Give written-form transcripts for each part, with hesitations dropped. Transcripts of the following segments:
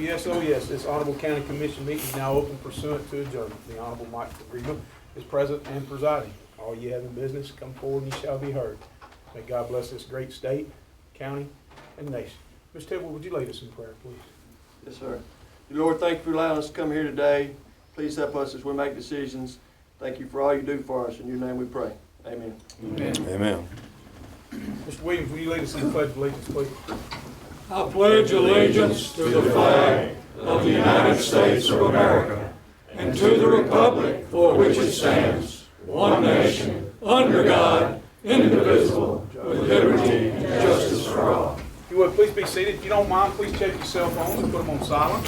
yes, oh yes. This Honorable County Commission meeting is now open pursuant to adjournment. The Honorable Mike Greenville is present and presiding. All ye having business, come forward and ye shall be heard. May God bless this great state, county, and nation. Ms. Tidwell, would you lead us in prayer, please? Yes, sir. Lord, thank you for allowing us to come here today. Please help us as we make decisions. Thank you for all you do for us. In your name we pray. Amen. Amen. Amen. Mr. Williams, will you lead us in the Pledge of Allegiance, please? I pledge allegiance to the flag of the United States of America and to the republic for which it stands, one nation, under God, indivisible, with liberty and justice for all. If you would, please be seated. If you don't mind, please check your cell phones and put them on silent.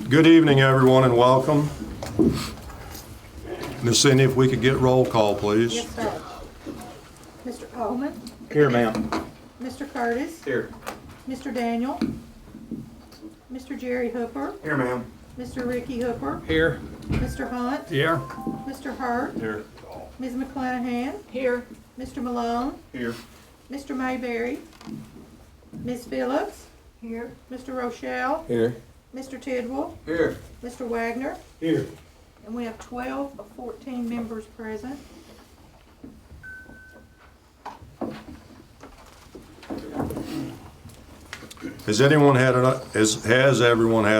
Good evening, everyone, and welcome. Ms. Cindy, if we could get roll call, please. Yes, sir. Mr. Coleman? Here, ma'am. Mr. Curtis? Here. Mr. Daniel? Mr. Jerry Hooper? Here, ma'am. Mr. Ricky Hooper? Here. Mr. Hunt? Here. Mr. Hurt? Here. Ms. McClanahan? Here. Mr. Malone? Here. Mr. Mayberry? Ms. Phillips? Here. Mr. Rochelle? Here. Mr. Tidwell? Here. Mr. Wagner? Here. And we have 12 of 14 members present. Has everyone had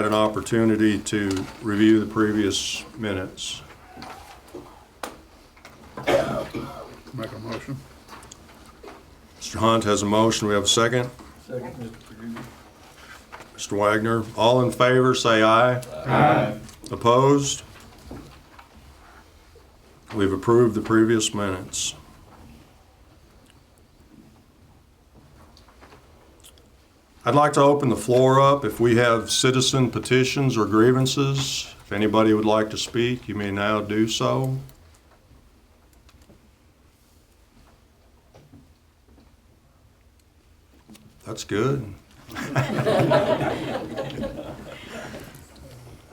an opportunity to review the previous minutes? Make a motion. Mr. Hunt has a motion. We have a second. Second, Mr. Wagner, all in favor, say aye. Aye. Opposed? We've approved the previous minutes. I'd like to open the floor up. If we have citizen petitions or grievances, if anybody would like to speak, you may now do so. That's good.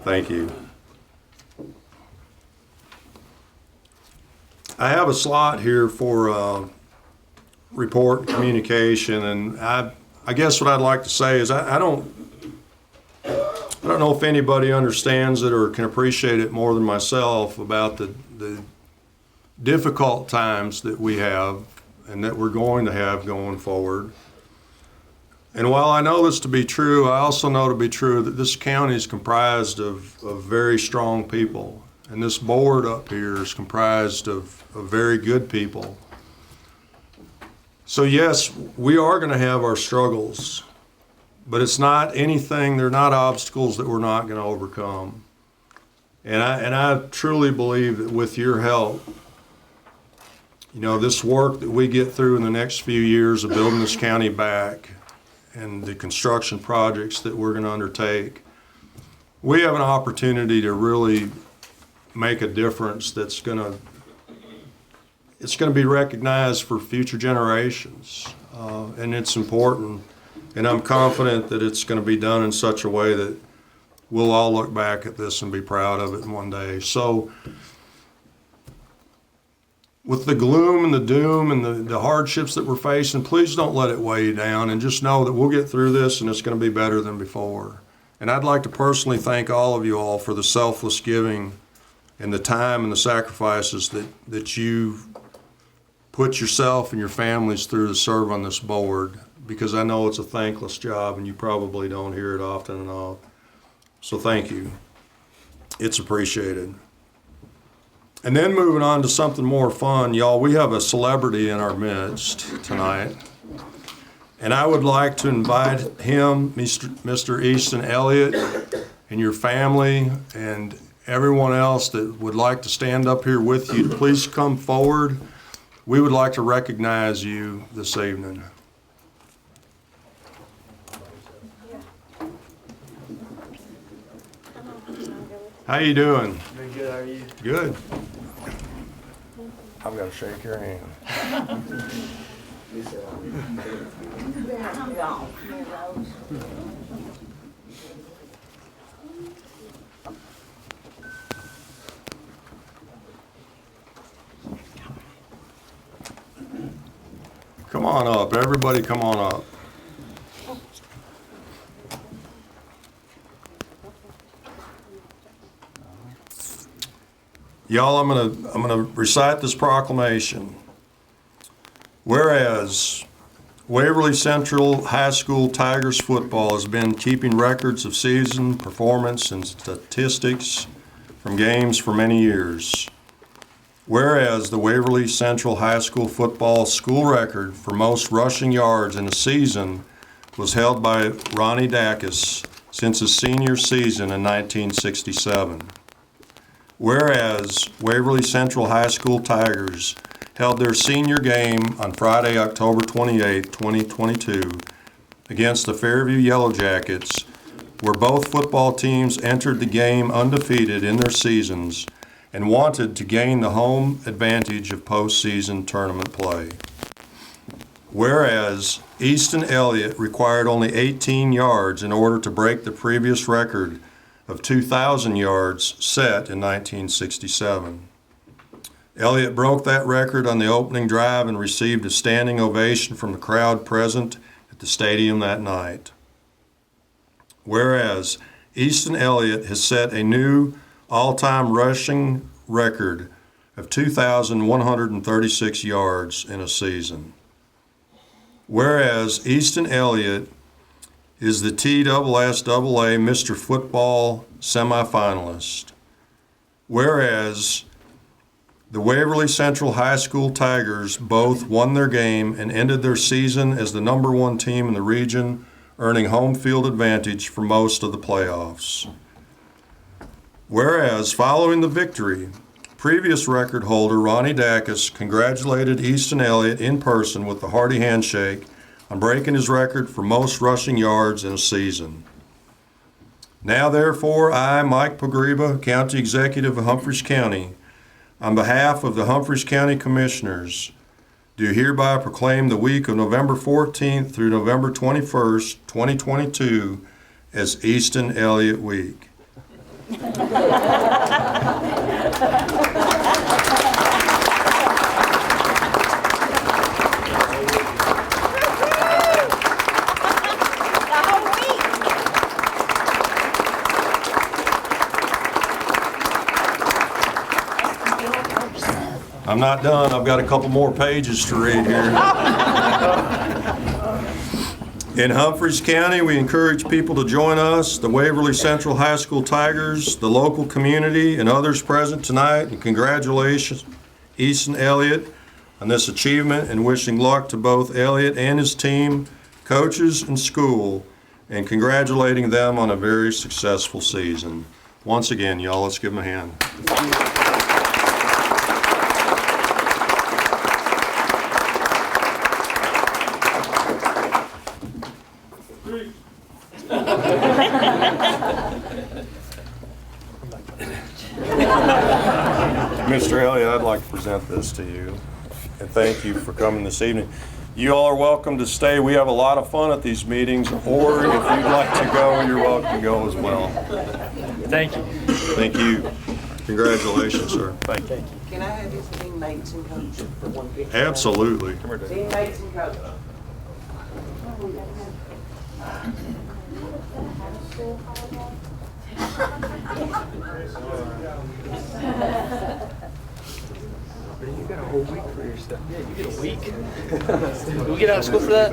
Thank you. I have a slot here for report and communication, and I guess what I'd like to say is I don't know if anybody understands it or can appreciate it more than myself about the difficult times that we have and that we're going to have going forward. And while I know this to be true, I also know to be true that this county is comprised of very strong people. And this board up here is comprised of very good people. So yes, we are going to have our struggles, but it's not anything, they're not obstacles that we're not going to overcome. And I truly believe that with your help, you know, this work that we get through in the next few years of building this county back and the construction projects that we're going to undertake, we have an opportunity to really make a difference that's going to be recognized for future generations, and it's important, and I'm confident that it's going to be done in such a way that we'll all look back at this and be proud of it one day. So with the gloom and the doom and the hardships that we're facing, please don't let it weigh you down, and just know that we'll get through this and it's going to be better than before. And I'd like to personally thank all of you all for the selfless giving and the time and the sacrifices that you put yourself and your families through to serve on this board, because I know it's a thankless job and you probably don't hear it often enough. So thank you. It's appreciated. And then moving on to something more fun, y'all, we have a celebrity in our midst tonight. And I would like to invite him, Mr. Easton Elliott, and your family and everyone else that would like to stand up here with you, please come forward. We would like to recognize you this evening. How you doing? very good. How are you? Good. I've got to shake your hand. Come on up, everybody come on up. Y'all, I'm gonna recite this proclamation. Whereas Waverly Central High School Tigers football has been keeping records of season performance and statistics from games for many years. Whereas the Waverly Central High School football school record for most rushing yards in a season was held by Ronnie Dacus since his senior season in 1967. Whereas Waverly Central High School Tigers held their senior game on Friday, October 28, 2022, against the Fairview Yellow Jackets, where both football teams entered the game undefeated in their seasons and wanted to gain the home advantage of postseason tournament play. Whereas Easton Elliott required only 18 yards in order to break the previous record of 2,000 yards set in 1967. Elliott broke that record on the opening drive and received a standing ovation from the crowd present at the stadium that night. Whereas Easton Elliott has set a new all-time rushing record of 2,136 yards in a season. Whereas Easton Elliott is the TSSAA Mr. Football semifinalist. Whereas the Waverly Central High School Tigers both won their game and ended their season as the #1 team in the region, earning home field advantage for most of the playoffs. Whereas, following the victory, previous record holder Ronnie Dacus congratulated Easton Elliott in person with a hearty handshake on breaking his record for most rushing yards in a season. Now, therefore, I, Mike Pogriba, County Executive of Humphreys County, on behalf of the Humphreys County Commissioners, do hereby proclaim the week of November 14th through November 21st, 2022 as Easton Elliott Week. I'm not done. I've got a couple more pages to read here. In Humphreys County, we encourage people to join us, the Waverly Central High School Tigers, the local community, and others present tonight. And congratulations, Easton Elliott, on this achievement, and wishing luck to both Elliott and his team, coaches, and school, and congratulating them on a very successful season. Once again, y'all, let's give them a hand. Mr. Elliott, I'd like to present this to you, and thank you for coming this evening. You all are welcome to stay. We have a lot of fun at these meetings, or if you'd like to go, you're welcome to go as well. Thank you. Thank you. Congratulations, sir. Thank you. Can I have his teammates and coach for one picture? Absolutely. Teammates and coach. You got a whole week for your stuff. Yeah, you get a week. Do we get out of school for that?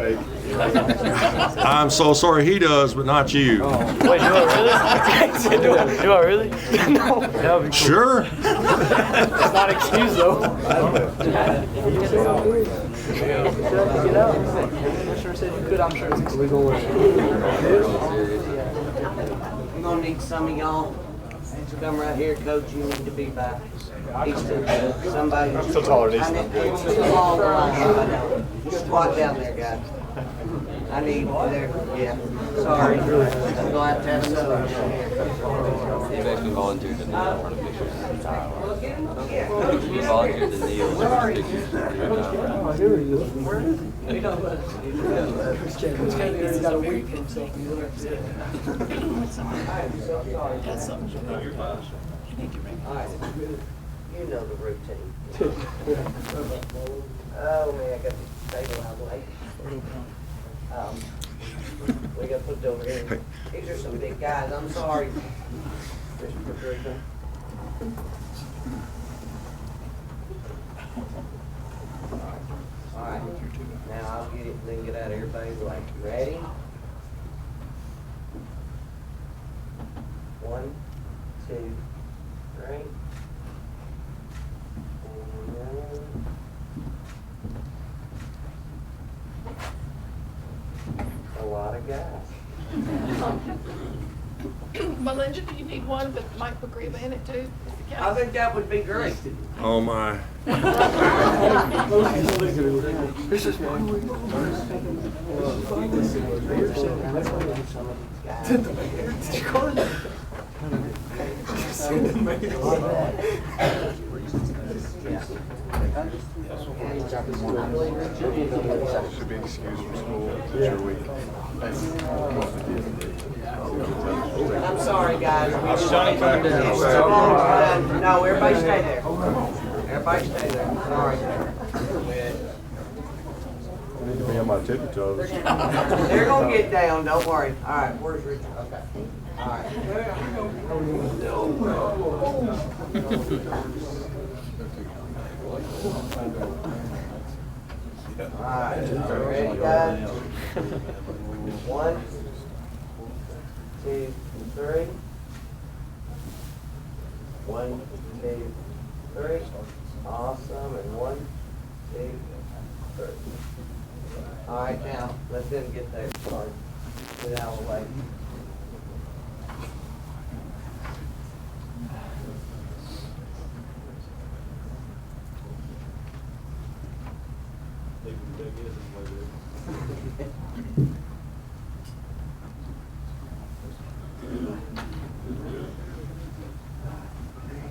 I'm so sorry he does, but not you. Wait, do I really? do I really? No. That would be cool. Sure. It's not an excuse though. Get out. Commissioner said you could. I'm sure it's illegal. I'm gonna need some of y'all to come right here, coach. You need to be back. Somebody. I'm so taller than these. Just walk down there, guys. I need there. Yeah. Sorry. I'm gonna have some. You've actually volunteered to kneel. You volunteered to kneel. Oh, here he is. He's got a week for himself. That's something. You know the routine. Oh man, I got these table out late. We gotta put it over here. These are some big guys, I'm sorry, Mr. Patricia. All right, now I'll get it and then get out of here, baby. Like, ready? 1, 2, 3. A lot of guys. Melinda, do you need one with Mike McGreeva in it too? I think that would be great. Oh, my. Should be excused from school. It's your week. I'm sorry, guys. Johnny coming down. It's a long time. No, everybody stay there. Everybody stay there. Sorry. I need to be on my tippy toes. They're gonna get down, don't worry. All right, where's Richard? Okay. All right. All right, ready, guys? 1, 2, 3. 1, 2, 3. Awesome. And 1, 2, 3. All right, now let them get their card. Get out of the way.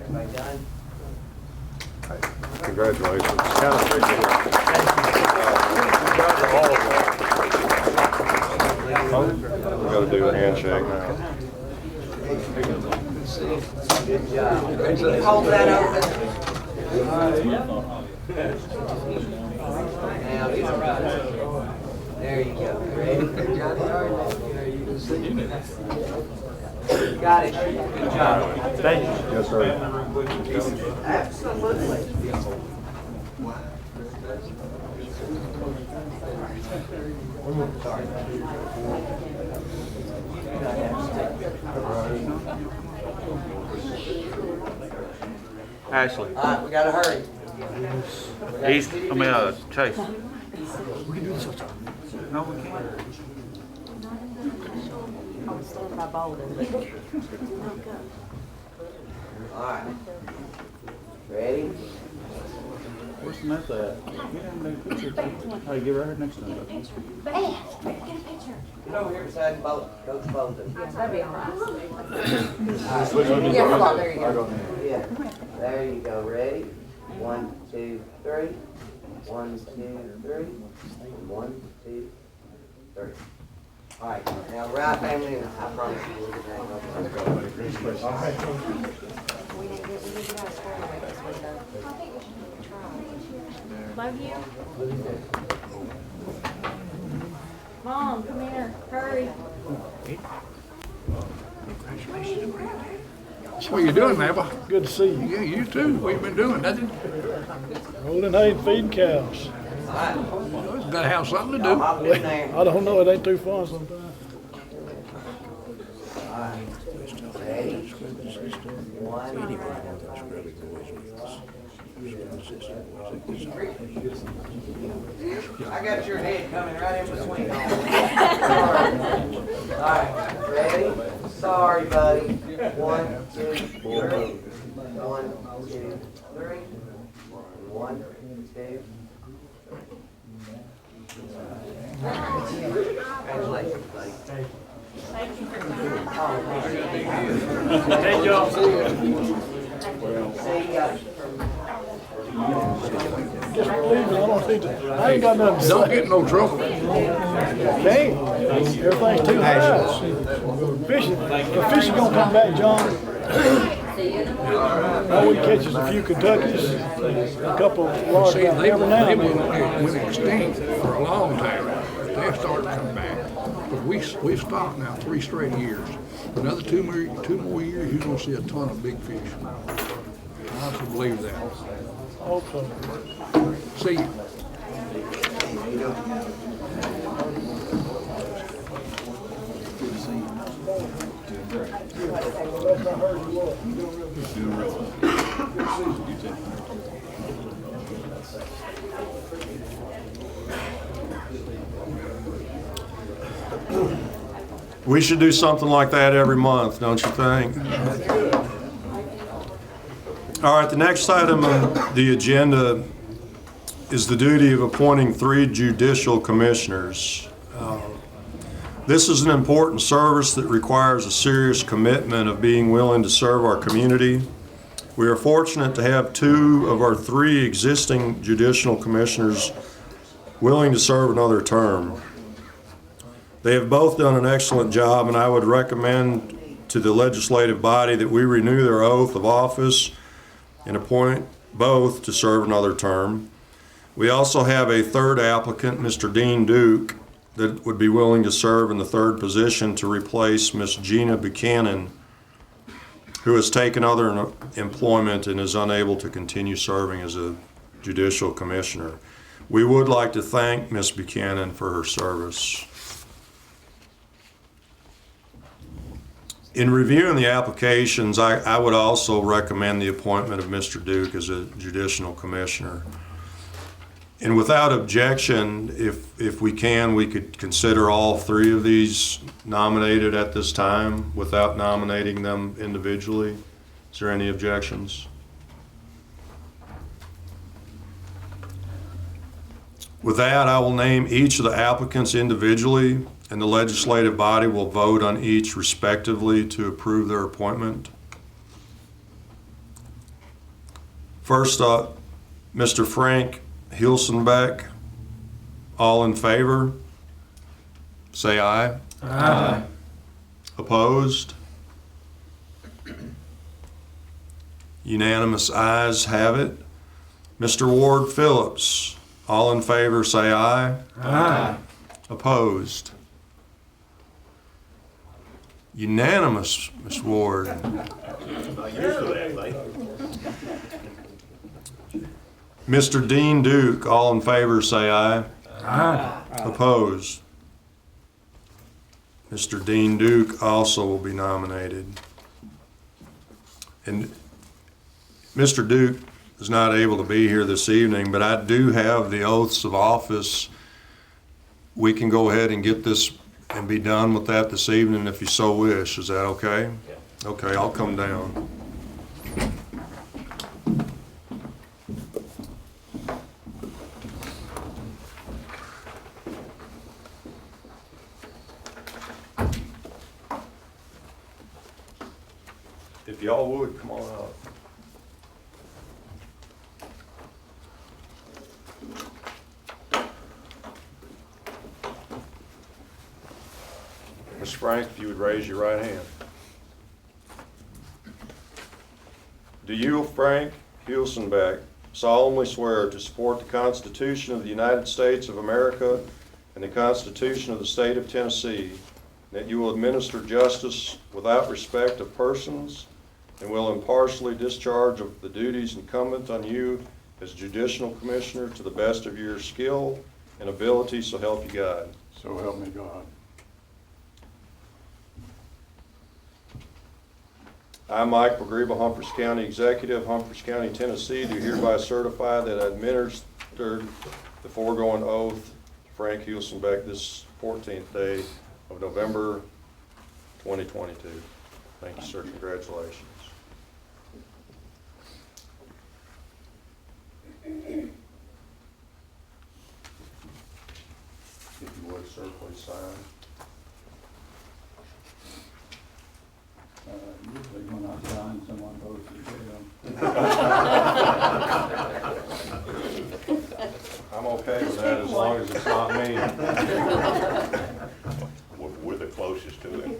Everybody done? Congratulations. Kind of appreciate it. We got to do a handshake now. Good job. Can you hold that open? Now, there you go. Ready? Got it. Good job. Thank you. Yes, sir. Absolutely. Ashley. All right, we gotta hurry. Chase. No, we can't. I was standing by Bolden, but All right. Ready? Where's Samantha at? Get in there, picture. Hey, give her next to me. Get over here beside Coach Bolden. that'd be all right. Yeah, come on, there you go. Yeah, there you go. Ready? 1, 2, 3. 1, 2, 3. 1, 2, 3. All right, now right family, and I promise you we'll get that going. We need to get our square away this week, though. I think we should try. Love you. Mom, come here, hurry. What you doing, neighbor? Good to see you. Yeah, you too. What you been doing? Nothing? Rolling hay and feeding cows. Gotta have something to do. Hop in there. I don't know, it ain't too fun sometimes. All right. Ready? 1. I got your head coming right in between. Sorry. All right, ready? Sorry, buddy. 1, 2, 3. 1, 2, 3. 1, 2. Congratulations, buddy. Thank you for coming. Hey, Joe. See you guys. Just believe me, I don't need to, I ain't got nothing to Don't say. get in no trouble. Can't. Everything's too high. Fishing, the fishing gonna come back, John. All we catch is a few Kentuckys, a couple large See, every now and then. went extinct for a long time. They started to come back. But we've stopped now 3 straight years. Another two more years, you're gonna see a ton of big fish. I honestly believe that. Hope so. See you. We should do something like that every month, don't you think? All right, the next item on the agenda is the duty of appointing 3 judicial commissioners. This is an important service that requires a serious commitment of being willing to serve our community. We are fortunate to have 2 of our 3 existing judicial commissioners willing to serve another term. They have both done an excellent job, and I would recommend to the legislative body that we renew their oath of office and appoint both to serve another term. We also have a 3rd applicant, Mr. Dean Duke, that would be willing to serve in the 3rd position to replace Ms. Gina Buchanan, who has taken other employment and is unable to continue serving as a judicial commissioner. We would like to thank Ms. Buchanan for her service. In reviewing the applications, I would also recommend the appointment of Mr. Duke as a judicial commissioner. And without objection, if we can, we could consider all 3 of these nominated at this time without nominating them individually. Is there any objections? With that, I will name each of the applicants individually, and the legislative body will vote on each respectively to approve their appointment. First up, Mr. Frank Hilsenbeck. All in favor? Say aye. Aye. Opposed? Unanimous ayes have it. Mr. Ward Phillips. All in favor, say aye. Aye. Opposed? Unanimous, Ms. Ward. Mr. Dean Duke, all in favor, say aye. Aye. Opposed? Mr. Dean Duke also will be nominated. And Mr. Duke is not able to be here this evening, but I do have the oaths of office. We can go ahead and get this and be done with that this evening if you so wish. Is that okay? Yeah. Okay, I'll come down. If y'all would, come on up. Ms. Frank, if you would raise your right hand. Do you, Frank Hilsenbeck, solemnly swear to support the Constitution of the United States of America and the Constitution of the State of Tennessee, that you will administer justice without respect of persons and will impartially discharge of the duties incumbent on you as Judicial Commissioner to the best of your skill and ability, so help you God? So help me God. I, Mike McGreeva, Humphreys County Executive, Humphreys County, Tennessee, do hereby certify that I administered the foregoing oath to Frank Hilsenbeck this 14th day of November 2022. Thank you, sir. Congratulations. If you would, sir, please sign. Usually when I sign, someone goes to jail. I'm okay with that as long as it's not me. We're the closest to him.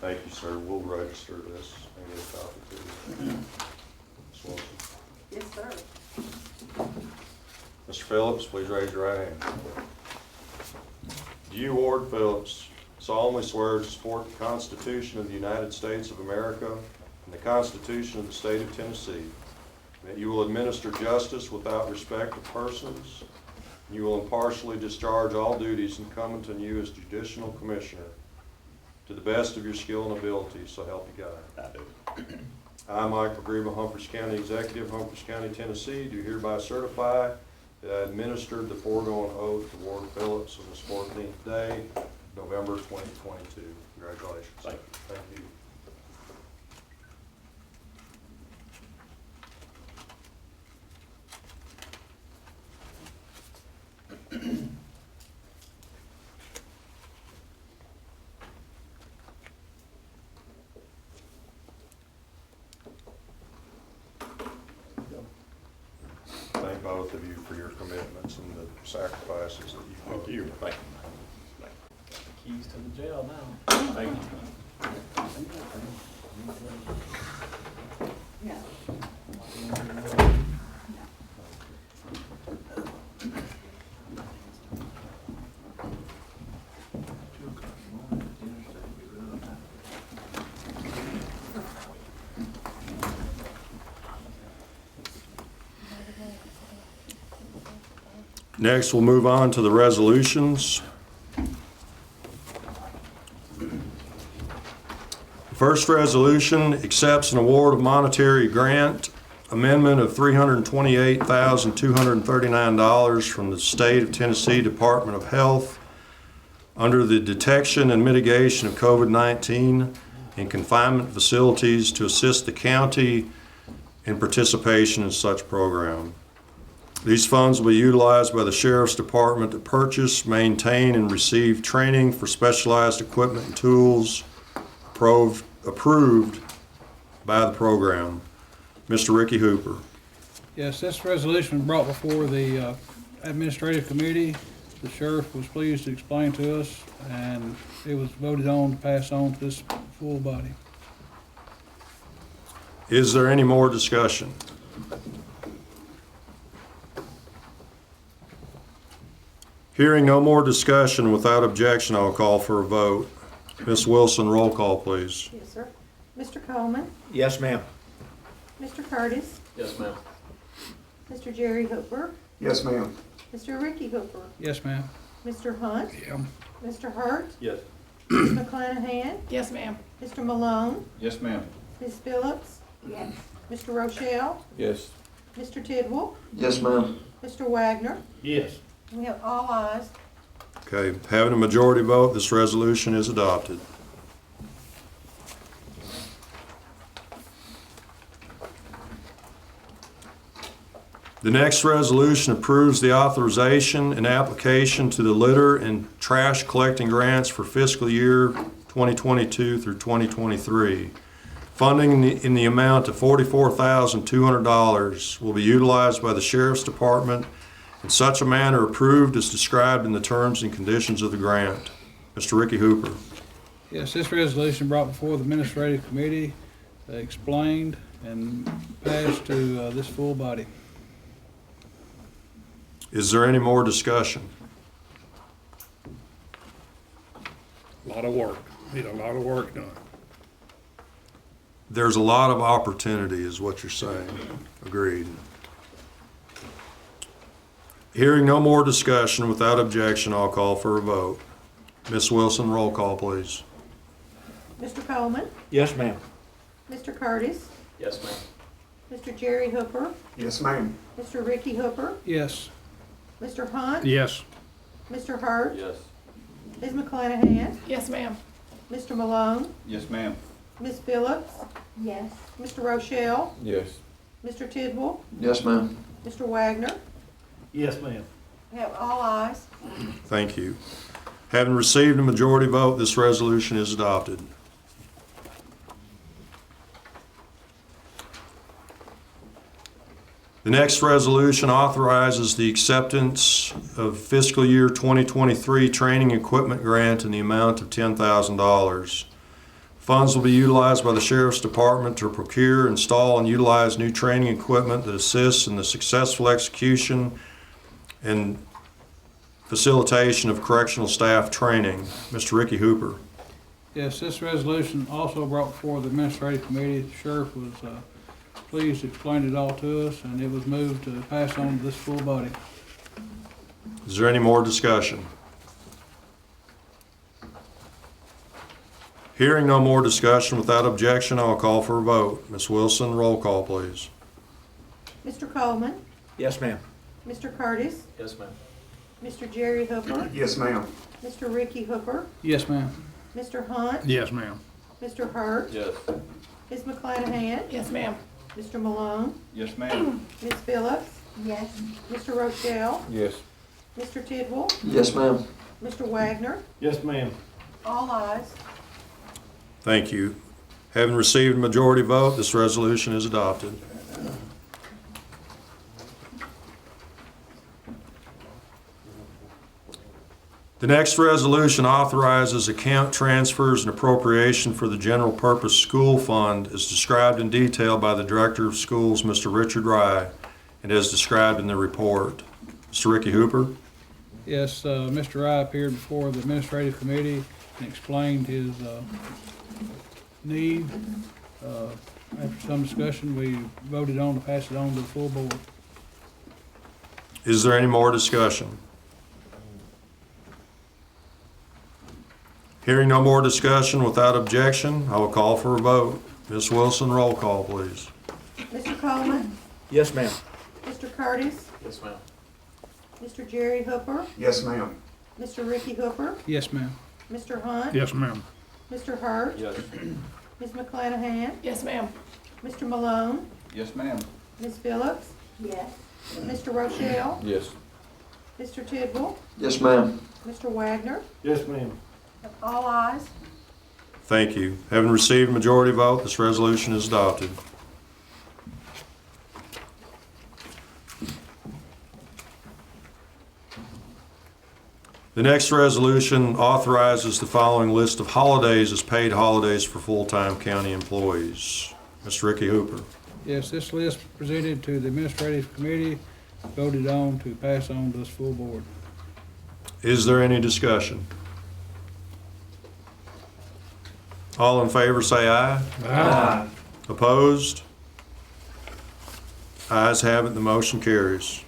Thank you, sir. We'll register this and get a copy to you. Ms. Wilson. Yes, sir. Mr. Phillips, please raise your right hand. Do you, Ward Phillips, solemnly swear to support the Constitution of the United States of America and the Constitution of the State of Tennessee, that you will administer justice without respect of persons, and you will impartially discharge all duties incumbent on you as Judicial Commissioner to the best of your skill and ability, so help you God? I do. I, Michael Greba, Humphreys County Executive, Humphreys County, Tennessee, do hereby certify that I administered the foregoing oath to Ward Phillips on this 14th day, November 2022. Congratulations. Thank you. Thank you. Thank both of you for your commitments and the sacrifices that you've made. Thank you. Thank you. Keys to the jail now. Thank you. Next, we'll move on to the resolutions. First resolution accepts an award of monetary grant amendment of $328,239 from the State of Tennessee Department of Health under the detection and mitigation of COVID-19 in confinement facilities to assist the county in participation in such program. These funds will be utilized by the Sheriff's Department to purchase, maintain, and receive training for specialized equipment and tools approved by the program. Mr. Ricky Hooper. Yes, this resolution was brought before the administrative committee. The sheriff was pleased to explain to us, and it was voted on to pass on to this full body. Is there any more discussion? Hearing no more discussion, without objection, I'll call for a vote. Ms. Wilson, roll call, please. Yes, sir. Mr. Coleman, Yes, ma'am. Mr. Curtis, Yes, ma'am. Mr. Jerry Hooper, Yes, ma'am. Mr. Ricky Hooper, Yes, ma'am. Mr. Hunt, Yeah. Mr. Hurt, Yes. Ms. McClanahan, Yes, ma'am. Mr. Malone, Yes, ma'am. Ms. Phillips, Yes. Mr. Rochelle, Yes. Mr. Tidwell, Yes, ma'am. Mr. Wagner. Yes. We have all ayes. Okay, having a majority vote, this resolution is adopted. The next resolution approves the authorization and application to the litter and trash collecting grants for fiscal year 2022 through 2023. Funding in the amount of $44,200 will be utilized by the Sheriff's Department in such a manner approved as described in the terms and conditions of the grant. Mr. Ricky Hooper. Yes, this resolution brought before the administrative committee, explained and passed to this full body. Is there any more discussion? A lot of work. Need a lot of work done. There's a lot of opportunity is what you're saying. Agreed. Hearing no more discussion, without objection, I'll call for a vote. Ms. Wilson, roll call, please. Mr. Coleman, Yes, ma'am. Mr. Curtis, Yes, ma'am. Mr. Jerry Hooper, Yes, ma'am. Mr. Ricky Hooper, Yes. Mr. Hunt, Yes. Mr. Hurt, Yes. Ms. McClanahan, Yes, ma'am. Mr. Malone, Yes, ma'am. Ms. Phillips, Yes. Mr. Rochelle, Yes. Mr. Tidwell, Yes, ma'am. Mr. Wagner. Yes, ma'am. We have all ayes. Thank you. Having received a majority vote, this resolution is adopted. The next resolution authorizes the acceptance of fiscal year 2023 training equipment grant in the amount of $10,000. Funds will be utilized by the Sheriff's Department to procure, install, and utilize new training equipment that assists in the successful execution and facilitation of correctional staff training. Mr. Ricky Hooper. Yes, this resolution also brought before the administrative committee. The sheriff was pleased to explain it all to us, and it was moved to pass on to this full body. Is there any more discussion? Hearing no more discussion, without objection, I'll call for a vote. Ms. Wilson, roll call, please. Mr. Coleman, Yes, ma'am. Mr. Curtis, Yes, ma'am. Mr. Jerry Hooper, Yes, ma'am. Mr. Ricky Hooper, Yes, ma'am. Mr. Hunt, Yes, ma'am. Mr. Hurt, Yes. Ms. McClanahan, Yes, ma'am. Mr. Malone, Yes, ma'am. Ms. Phillips, Yes. Mr. Rochelle, Yes. Mr. Tidwell, Yes, ma'am. Mr. Wagner, Yes, ma'am. all ayes. Thank you. Having received a majority vote, this resolution is adopted. The next resolution authorizes account transfers and appropriation for the general purpose school fund as described in detail by the Director of Schools, Mr. Richard Rye, and as described in the report. Mr. Ricky Hooper. Yes, Mr. Rye appeared before the administrative committee and explained his need. After some discussion, we voted on to pass it on to the full board. Is there any more discussion? Hearing no more discussion, without objection, I will call for a vote. Ms. Wilson, roll call, please. Mr. Coleman, Yes, ma'am. Mr. Curtis, Yes, ma'am. Mr. Jerry Hooper, Yes, ma'am. Mr. Ricky Hooper, Yes, ma'am. Mr. Hunt, Yes, ma'am. Mr. Hurt, Yes. Ms. McClanahan, Yes, ma'am. Mr. Malone, Yes, ma'am. Ms. Phillips, Yes. Mr. Rochelle, Yes. Mr. Tidwell, Yes, ma'am. Mr. Wagner, Yes, ma'am. all ayes. Thank you. Having received a majority vote, this resolution is adopted. The next resolution authorizes the following list of holidays as paid holidays for full-time county employees. Mr. Ricky Hooper. Yes, this list presented to the administrative committee, voted on to pass on to this full board. Is there any discussion? All in favor say aye. Aye. Opposed? Ayes have it, the motion carries.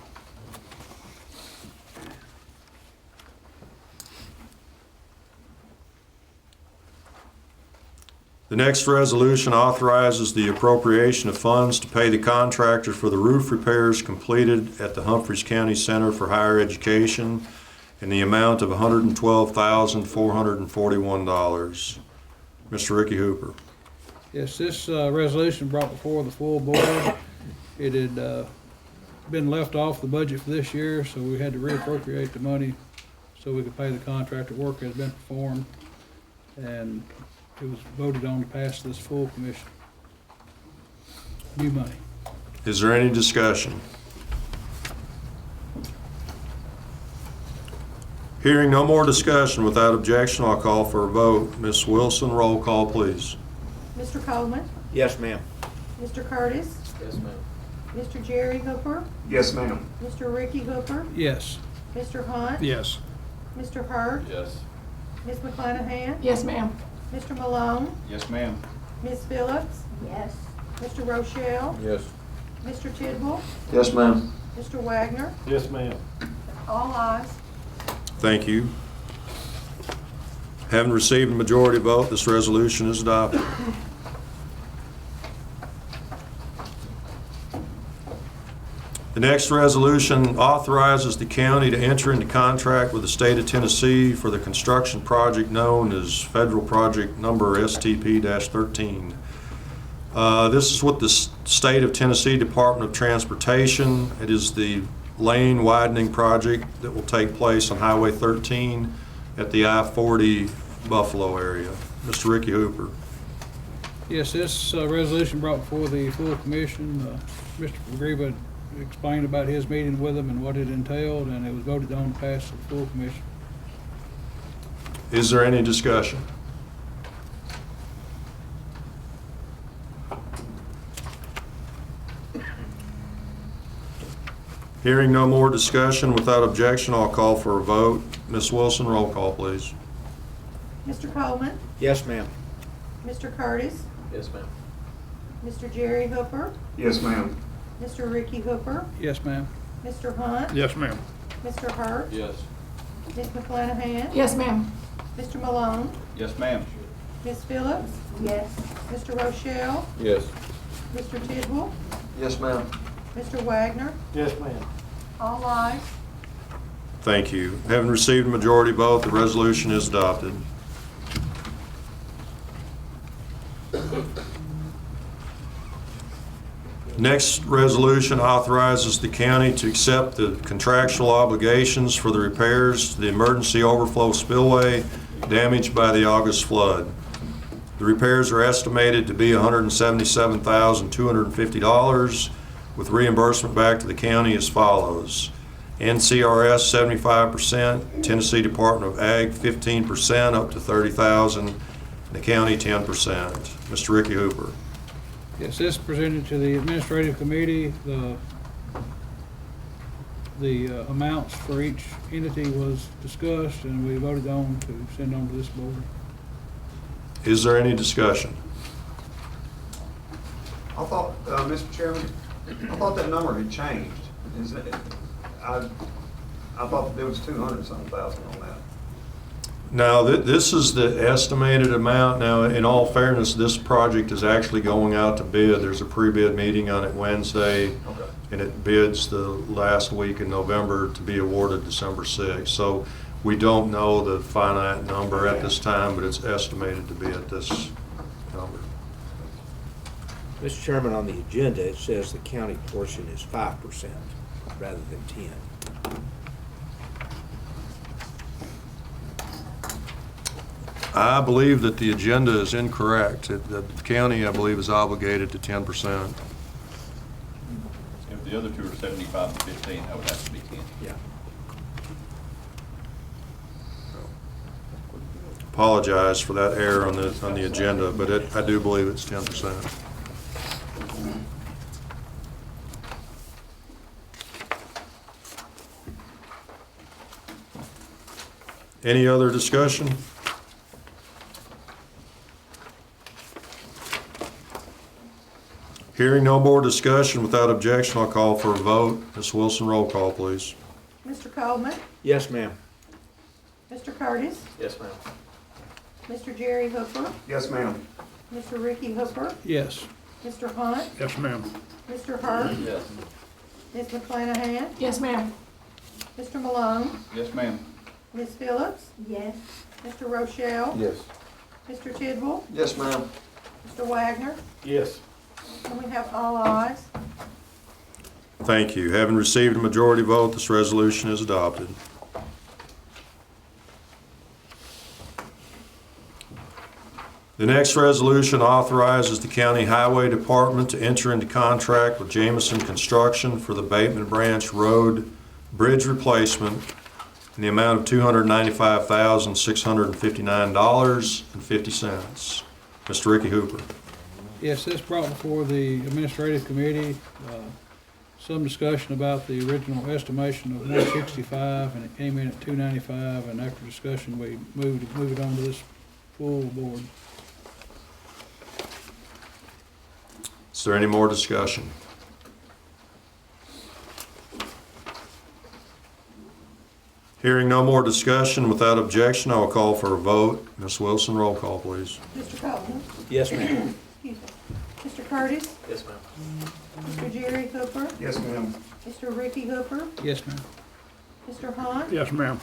The next resolution authorizes the appropriation of funds to pay the contractor for the roof repairs completed at the Humphreys County Center for Higher Education in the amount of $112,441. Mr. Ricky Hooper. Yes, this resolution brought before the full board. It had been left off the budget for this year, so we had to reappropriate the money so we could pay the contractor. Work has been performed, and it was voted on to pass this full commission. New money. Is there any discussion? Hearing no more discussion, without objection, I'll call for a vote. Ms. Wilson, roll call, please. Mr. Coleman, Yes, ma'am. Mr. Curtis, Yes, ma'am. Mr. Jerry Hooper, Yes, ma'am. Mr. Ricky Hooper, Yes. Mr. Hunt, Yes. Mr. Hurt, Yes. Ms. McClanahan, Yes, ma'am. Mr. Malone, Yes, ma'am. Ms. Phillips, Yes. Mr. Rochelle, Yes. Mr. Tidwell, Yes, ma'am. Mr. Wagner, Yes, ma'am. all ayes. Thank you. Having received a majority vote, this resolution is adopted. The next resolution authorizes the county to enter into contract with the state of Tennessee for the construction project known as Federal Project Number STP-13. This is with the State of Tennessee Department of Transportation. It is the lane widening project that will take place on Highway 13 at the I-40 Buffalo area. Mr. Ricky Hooper. Yes, this resolution brought before the full commission. Mr. Greba explained about his meeting with them and what it entailed, and it was voted on to pass the full commission. Is there any discussion? Hearing no more discussion, without objection, I'll call for a vote. Ms. Wilson, roll call, please. Mr. Coleman, Yes, ma'am. Mr. Curtis, Yes, ma'am. Mr. Jerry Hooper, Yes, ma'am. Mr. Ricky Hooper, Yes, ma'am. Mr. Hunt, Yes, ma'am. Mr. Hurt, Yes. Ms. McClanahan, Yes, ma'am. Mr. Malone, Yes, ma'am. Ms. Phillips, Yes. Mr. Rochelle, Yes. Mr. Tidwell, Yes, ma'am. Mr. Wagner, Yes, ma'am. all ayes. Thank you. Having received a majority vote, the resolution is adopted. Next resolution authorizes the county to accept the contractual obligations for the repairs to the emergency overflow spillway damaged by the August flood. The repairs are estimated to be $177,250, with reimbursement back to the county as follows. NCRS 75%, Tennessee Department of Ag 15%, up to $30,000, and the county 10%. Mr. Ricky Hooper. Yes, this presented to the administrative committee. The amounts for each entity was discussed, and we voted on to send on to this board. Is there any discussion? I thought, Mr. Chairman, I thought that number had changed. Is it, I thought that there was 200-something thousand on that. Now, this is the estimated amount. Now, in all fairness, this project is actually going out to bid. There's a pre-bid meeting on it Wednesday, Okay. and it bids the last week in November to be awarded December 6th. So we don't know the finite number at this time, but it's estimated to be at this number. Mr. Chairman, on the agenda, it says the county portion is 5% rather than 10. I believe that the agenda is incorrect. The county, I believe, is obligated to 10%. If the other two are 75 and 15, that would have to be 10. Yeah. Apologize for that error on the agenda, but I do believe it's 10%. Any other discussion? Hearing no more discussion, without objection, I'll call for a vote. Ms. Wilson, roll call, please. Mr. Coleman, Yes, ma'am. Mr. Curtis, Yes, ma'am. Mr. Jerry Hooper, Yes, ma'am. Mr. Ricky Hooper, Yes. Mr. Hunt, Yes, ma'am. Mr. Hurt, Yes. Ms. McClanahan, Yes, ma'am. Mr. Malone, Yes, ma'am. Ms. Phillips, Yes. Mr. Rochelle, Yes. Mr. Tidwell, Yes, ma'am. Mr. Wagner, Yes. and we have all ayes. Thank you. Having received a majority vote, this resolution is adopted. The next resolution authorizes the County Highway Department to enter into contract with Jameson Construction for the Bateman Branch Road Bridge replacement in the amount of $295,659.50. Mr. Ricky Hooper. Yes, this brought before the administrative committee, some discussion about the original estimation of 165, and it came in at 295, and after discussion, we moved it on to this full board. Is there any more discussion? Hearing no more discussion, without objection, I will call for a vote. Ms. Wilson, roll call, please. Mr. Coleman, Yes, ma'am. excuse me, Mr. Curtis, Yes, ma'am. Mr. Jerry Hooper, Yes, ma'am. Mr. Ricky Hooper, Yes, ma'am. Mr. Hunt, Yes, ma'am.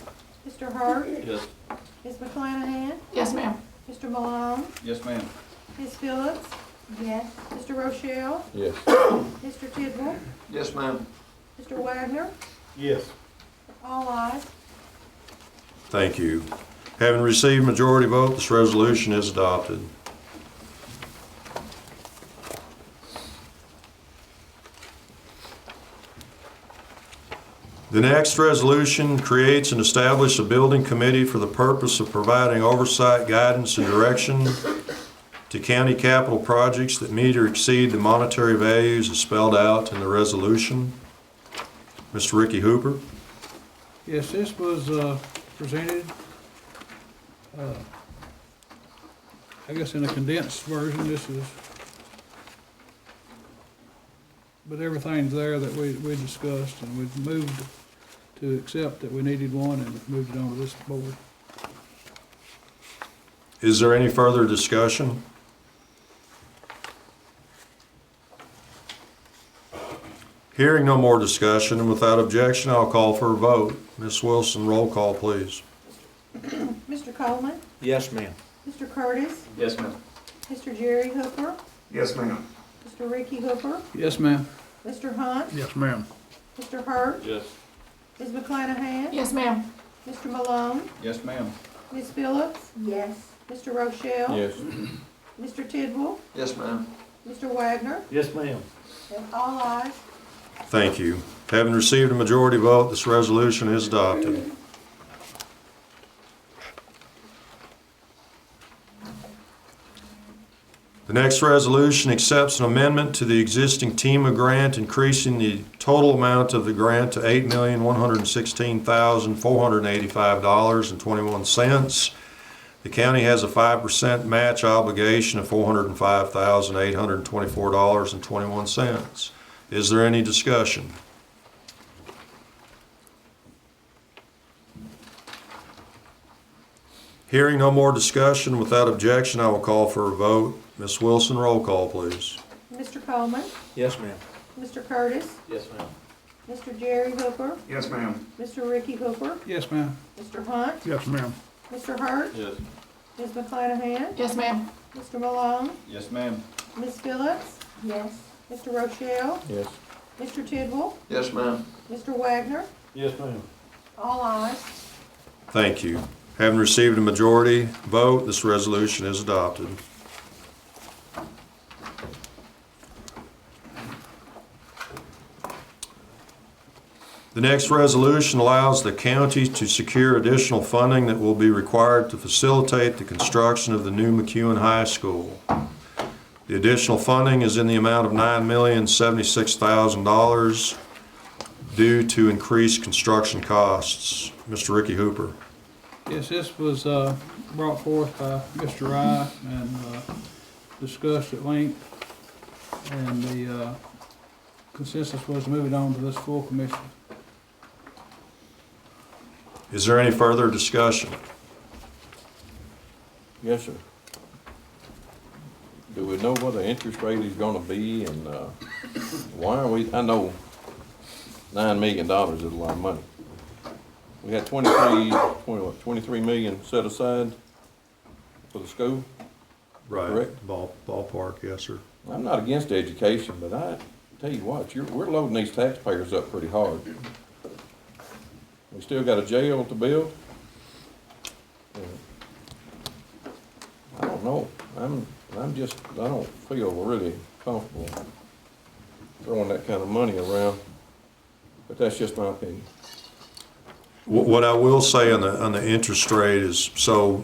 Mr. Hurt, Yes. Ms. McClanahan, Yes, ma'am. Mr. Malone, Yes, ma'am. Ms. Phillips, Yes. Mr. Rochelle, Yes. Mr. Tidwell, Yes, ma'am. Mr. Wagner, Yes. all ayes. Thank you. Having received majority vote, this resolution is adopted. The next resolution creates and establishes a building committee for the purpose of providing oversight, guidance, and direction to county capital projects that meet or exceed the monetary values as spelled out in the resolution. Mr. Ricky Hooper? Yes, this was presented, I guess in a condensed version. But everything's there that we discussed, and we've moved to accept that we needed one and moved it on to this board. Is there any further discussion? Hearing no more discussion, and without objection, I'll call for a vote. Ms. Wilson, roll call, please. Mr. Coleman, Yes, ma'am. Mr. Curtis, Yes, ma'am. Mr. Jerry Hooper, Yes, ma'am. Mr. Ricky Hooper, Yes, ma'am. Mr. Hunt, Yes, ma'am. Mr. Hurt, Yes. Ms. McClanahan, Yes, ma'am. Mr. Malone, Yes, ma'am. Ms. Phillips, Yes. Mr. Rochelle, Yes. Mr. Tidwell, Yes, ma'am. Mr. Wagner, Yes, ma'am. and all ayes. Thank you. Having received a majority vote, this resolution is adopted. The next resolution accepts an amendment to the existing TEMA grant, increasing the total amount of the grant to $8,116,485.21. The county has a 5% match obligation of $405,824.21. Is there any discussion? Hearing no more discussion, without objection, I will call for a vote. Ms. Wilson, roll call, please. Mr. Coleman, Yes, ma'am. Mr. Curtis, Yes, ma'am. Mr. Jerry Hooper, Yes, ma'am. Mr. Ricky Hooper, Yes, ma'am. Mr. Hunt, Yes, ma'am. Mr. Hurt, Yes. Ms. McClanahan, Yes, ma'am. Mr. Malone, Yes, ma'am. Ms. Phillips, Yes. Mr. Rochelle, Yes. Mr. Tidwell, Yes, ma'am. Mr. Wagner, Yes, ma'am. all ayes. Thank you. Having received a majority vote, this resolution is adopted. The next resolution allows the county to secure additional funding that will be required to facilitate the construction of the new McEwen High School. The additional funding is in the amount of $9,076,000 due to increased construction costs. Mr. Ricky Hooper. Yes, this was brought forth by Mr. Rye and discussed at length. And the consensus was to move it on to this full commission. Is there any further discussion? Yes, sir. Do we know what the interest rate is gonna be, and why are we, I know $9 million is a lot of money. We had 23 million set aside for the school? Right. Correct. Ballpark, yes, sir. I'm not against education, but I tell you what, we're loading these taxpayers up pretty hard. We still got a jail to build. I don't know. I don't feel really comfortable throwing that kind of money around, but that's just my opinion. What I will say on the interest rate is, so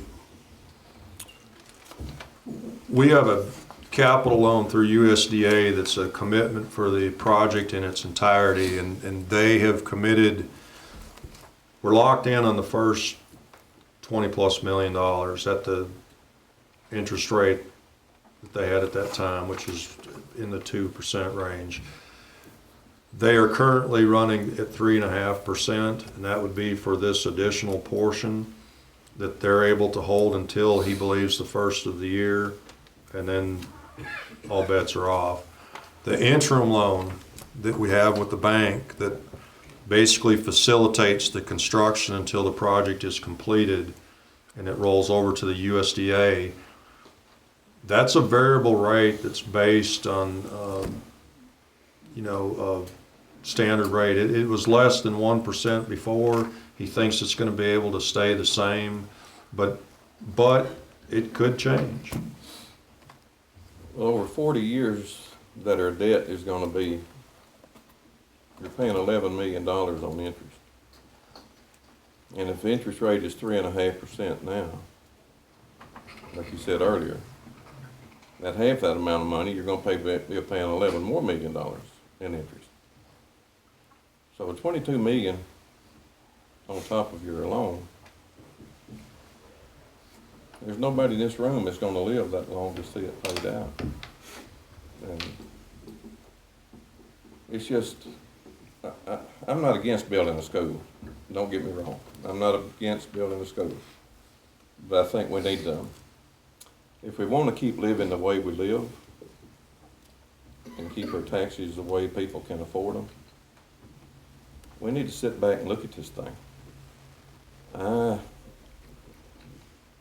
we have a capital loan through USDA that's a commitment for the project in its entirety, and they have committed, we're locked in on the first $20+ million at the interest rate that they had at that time, which is in the 2% range. They are currently running at 3.5%, and that would be for this additional portion that they're able to hold until he believes the first of the year, and then all bets are off. The interim loan that we have with the bank that basically facilitates the construction until the project is completed and it rolls over to the USDA, that's a variable rate that's based on, standard rate. It was less than 1% before. He thinks it's going to be able to stay the same, but it could change. Well, over 40 years that our debt is gonna be, you're paying $11 million on interest. And if the interest rate is 3.5% now, like you said earlier, that half that amount of money, you're gonna be paying $11 more million in interest. So 22 million on top of your loan, there's nobody in this room that's gonna live that long to see it paid out. And it's just, I'm not against building a school, don't get me wrong. I'm not against building a school. But I think we need to, if we wanna keep living the way we live and keep our taxes the way people can afford them, we need to sit back and look at this thing. I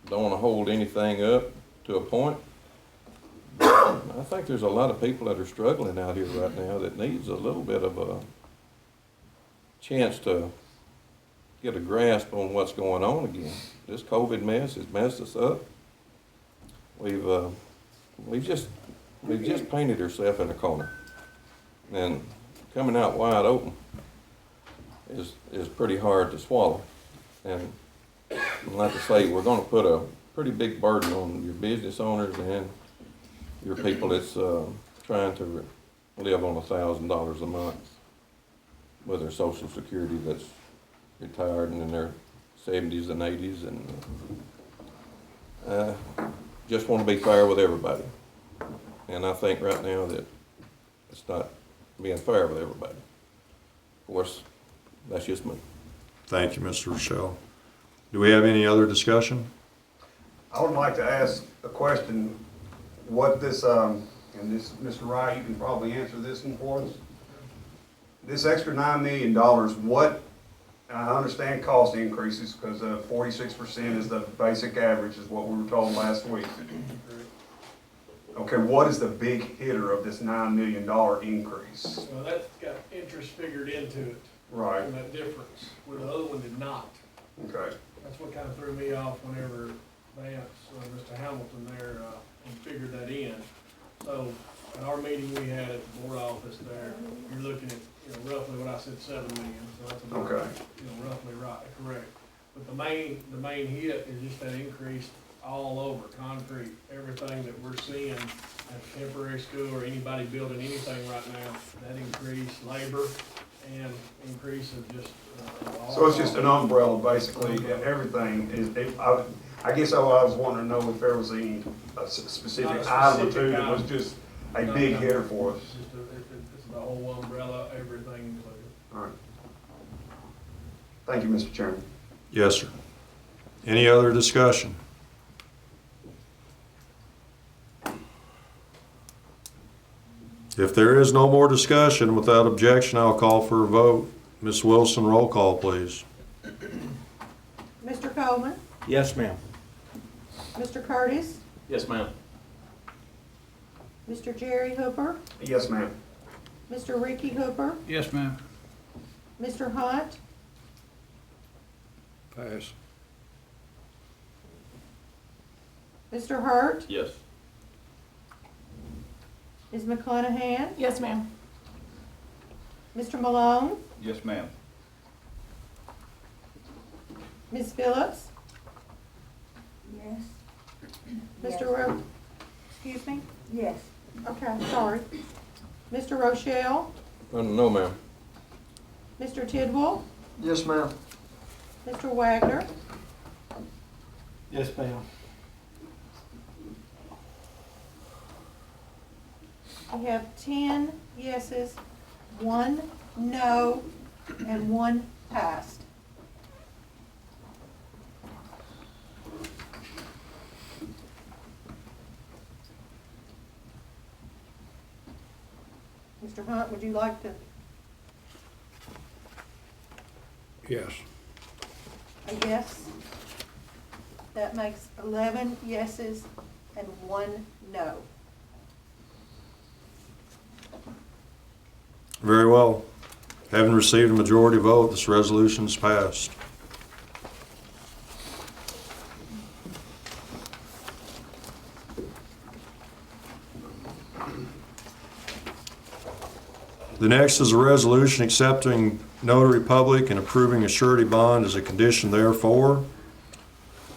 don't wanna hold anything up to a point. I think there's a lot of people that are struggling out here right now that needs a little bit of a chance to get a grasp on what's going on again. This COVID mess has messed us up. We've just painted ourselves in a corner, and coming out wide open is pretty hard to swallow. And like I say, we're going to put a pretty big burden on your business owners and your people that's trying to live on $1,000 a month with their Social Security that's retired and in their 70s and 80s, and just want to be fair with everybody. And I think right now that it's not being fair with everybody. Of course, that's just me. Thank you, Mr. Rochelle. Do we have any other discussion? I would like to ask a question, what this, and this, Mr. Wright, you can probably answer this one for us. This extra $9 million, what, and I understand cost increases because 46% is the basic average is what we were told last week. Okay, what is the big hitter of this $9 million increase? Well, that's got interest figured into it. Right. And that difference, where the other one did not. Okay. That's what kind of threw me off whenever Vance, Mr. Hamilton there, figured that in. So, at our meeting we had at the board office there, you're looking at, roughly what I said, 7 million, so that's about, Okay. Roughly right, correct. But the main hit is just that increase all over, concrete, everything that we're seeing at the temporary school or anybody building anything right now, that increase, labor and increase of just, So it's just an umbrella, basically, and everything is, I guess I was wanting to know if there was a specific item or two that was just a big hitter for us. It's the whole umbrella, everything included. All right. Thank you, Mr. Chairman. Yes, sir. Any other discussion? If there is no more discussion, without objection, I'll call for a vote. Ms. Wilson, roll call, please. Mr. Coleman, Yes, ma'am. Mr. Curtis, Yes, ma'am. Mr. Jerry Hooper, Yes, ma'am. Mr. Ricky Hooper, Yes, ma'am. Mr. Hunt, Pass. Mr. Hurt, Yes. Ms. McClanahan, Yes, ma'am. Mr. Malone, Yes, ma'am. Ms. Phillips, Yes. Mr. Excuse me? Yes. Okay, sorry. Mr. Rochelle, No, ma'am. Mr. Tidwell, Yes, ma'am. Mr. Wagner, Yes, ma'am. we have 10 yeses, 1 no, and 1 passed. Mr. Hunt, would you like to? Yes. A yes. That makes 11 yeses and 1 no. Very well. Having received a majority vote, this resolution is passed. The next is a resolution accepting notary public and approving a surety bond as a condition therefore.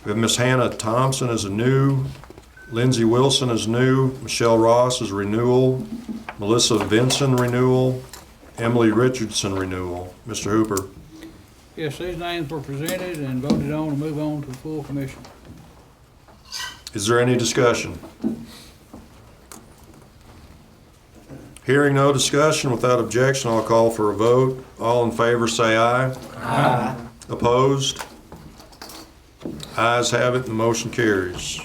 We have Ms. Hannah Thompson as a new, Lindsay Wilson as new, Michelle Ross as renewal, Melissa Vinson renewal, Emily Richardson renewal. Mr. Hooper. Yes, these names were presented and voted on to move on to the full commission. Is there any discussion? Hearing no discussion, without objection, I'll call for a vote. All in favor say aye. Aye. Opposed? Ayes have it, the motion carries.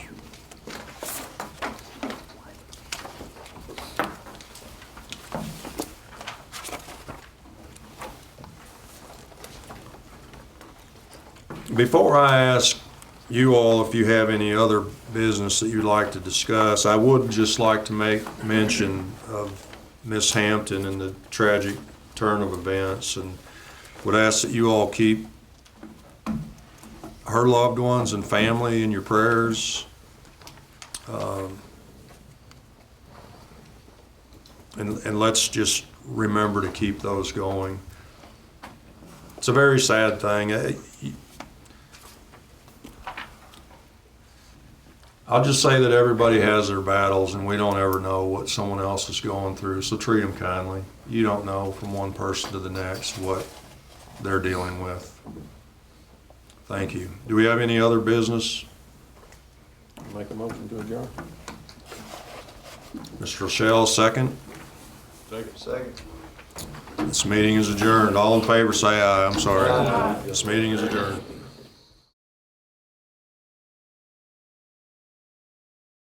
Before I ask you all if you have any other business that you'd like to discuss, I would just like to make mention of Miss Hampton and the tragic turn of events, and would ask that you all keep her loved ones and family in your prayers. And let's just remember to keep those going. It's a very sad thing. I'll just say that everybody has their battles, and we don't ever know what someone else is going through, so treat them kindly. You don't know from one person to the next what they're dealing with. Thank you. Do we have any other business? Make a motion to adjourn. Mr. Rochelle, second. Second. This meeting is adjourned. All in favor say aye. I'm sorry. This meeting is adjourned.